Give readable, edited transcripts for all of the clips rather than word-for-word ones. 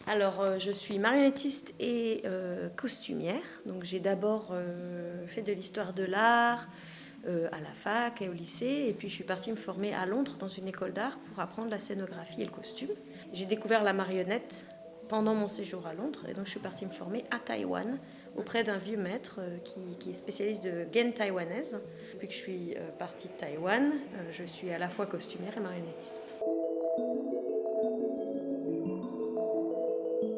Alors, je suis marionnettiste et costumière. Donc, j'ai d'abord fait de l'histoire de l'art à la fac et au lycée. Et puis, je suis partie me former à Londres dans une école d'art pour apprendre la scénographie et le costume. J'ai découvert la marionnette pendant mon séjour à Londres. Et donc, je suis partie me former à Taïwan auprès d'un vieux maître qui est spécialiste de gaine taïwanaise. Depuis que je suis partie de Taïwan, je suis à la fois costumière et marionnettiste.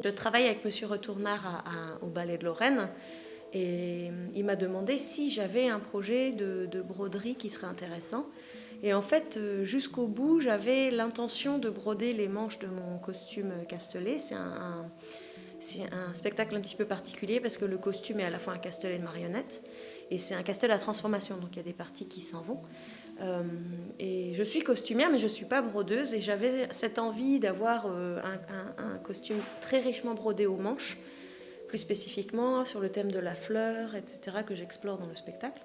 Je travaille avec Monsieur Retournard au Ballet de Lorraine et il m'a demandé si j'avais un projet de broderie qui serait intéressant. Et en fait, jusqu'au bout, j'avais l'intention de broder les manches de mon costume Castelet. C'est un spectacle un petit peu particulier parce que le costume est à la fois un Castelet de marionnette et c'est un Castelet à transformation, donc il y a des parties qui s'en vont. Et je suis costumière, mais je ne suis pas brodeuse et j'avais cette envie d'avoir un costume très richement brodé aux manches, plus spécifiquement sur le thème de la fleur, etc., que j'explore dans le spectacle.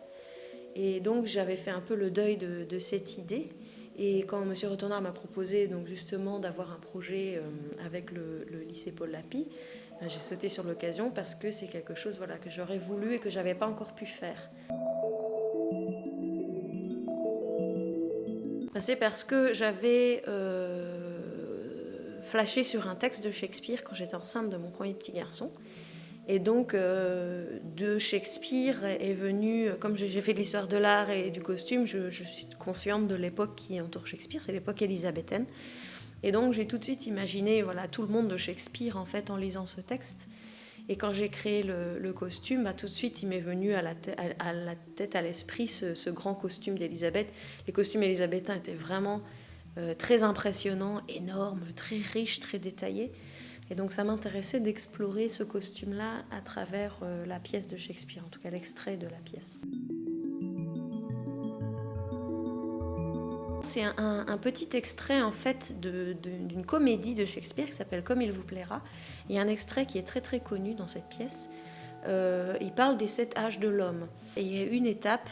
Et donc j'avais fait un peu le deuil de cette idée. Et quand M. Retournard m'a proposé donc justement d'avoir un projet avec le lycée Paul Lapie, j'ai sauté sur l'occasion parce que c'est quelque chose que j'aurais voulu et que je n'avais pas encore pu faire. C'est parce que j'avais flashé sur un texte de Shakespeare quand j'étais enceinte de mon premier petit garçon. Et donc, de Shakespeare est venu, comme j'ai fait de l'histoire de l'art et du costume, je suis consciente de l'époque qui entoure Shakespeare, c'est l'époque élisabéthaine. Et donc, j'ai tout de suite imaginé tout le monde de Shakespeare en fait en lisant ce texte. Et quand j'ai créé le costume, tout de suite, il m'est venu à la tête, à l'esprit, ce grand costume d'Élisabeth. Les costumes élisabéthains étaient vraiment très impressionnants, énormes, très riches, très détaillés. Et donc ça m'intéressait d'explorer ce costume-là à travers la pièce de Shakespeare, en tout cas l'extrait de la pièce. C'est un petit extrait en fait d'une comédie de Shakespeare qui s'appelle Comme il vous plaira. Il y a un extrait qui est très très connu dans cette pièce. Il parle des 7 âges de l'homme. Et il y a une étape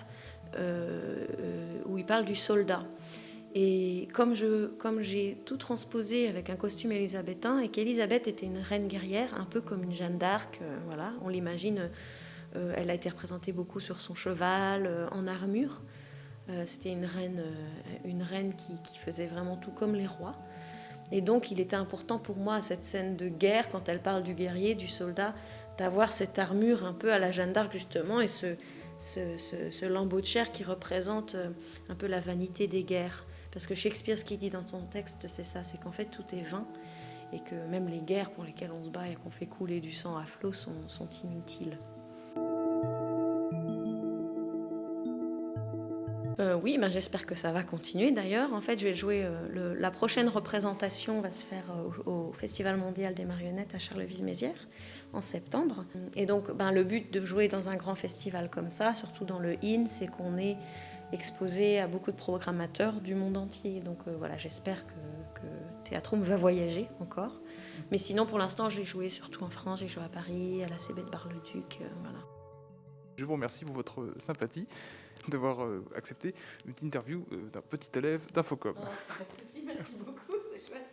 où il parle du soldat. Et comme j'ai tout transposé avec un costume élisabéthain et qu'Élisabeth était une reine guerrière, un peu comme une Jeanne d'Arc, voilà, on l'imagine, elle a été représentée beaucoup sur son cheval, en armure. C'était une reine qui faisait vraiment tout comme les rois. Et donc il était important pour moi, cette scène de guerre, quand elle parle du guerrier, du soldat, d'avoir cette armure un peu à la Jeanne d'Arc justement, et ce lambeau de chair qui représente un peu la vanité des guerres. Parce que Shakespeare, ce qu'il dit dans son texte, c'est ça, c'est qu'en fait tout est vain et que même les guerres pour lesquelles on se bat et qu'on fait couler du sang à flot sont inutiles. Oui, j'espère que ça va continuer d'ailleurs. En fait, je vais jouer. La prochaine représentation va se faire au Festival mondial des marionnettes à Charleville-Mézières en septembre. Et donc, le but de jouer dans un grand festival comme ça, surtout dans le IN, c'est qu'on est exposé à beaucoup de programmateurs du monde entier. Donc voilà, j'espère que Théâtrum va voyager encore. Mais sinon, pour l'instant, j'ai joué surtout en France. J'ai joué à Paris, à la CB de Bar-le-Duc. Voilà. Je vous remercie pour votre sympathie d'avoir accepté une interview d'un petit élève d'Infocom. Pas de souci, merci beaucoup, c'est chouette.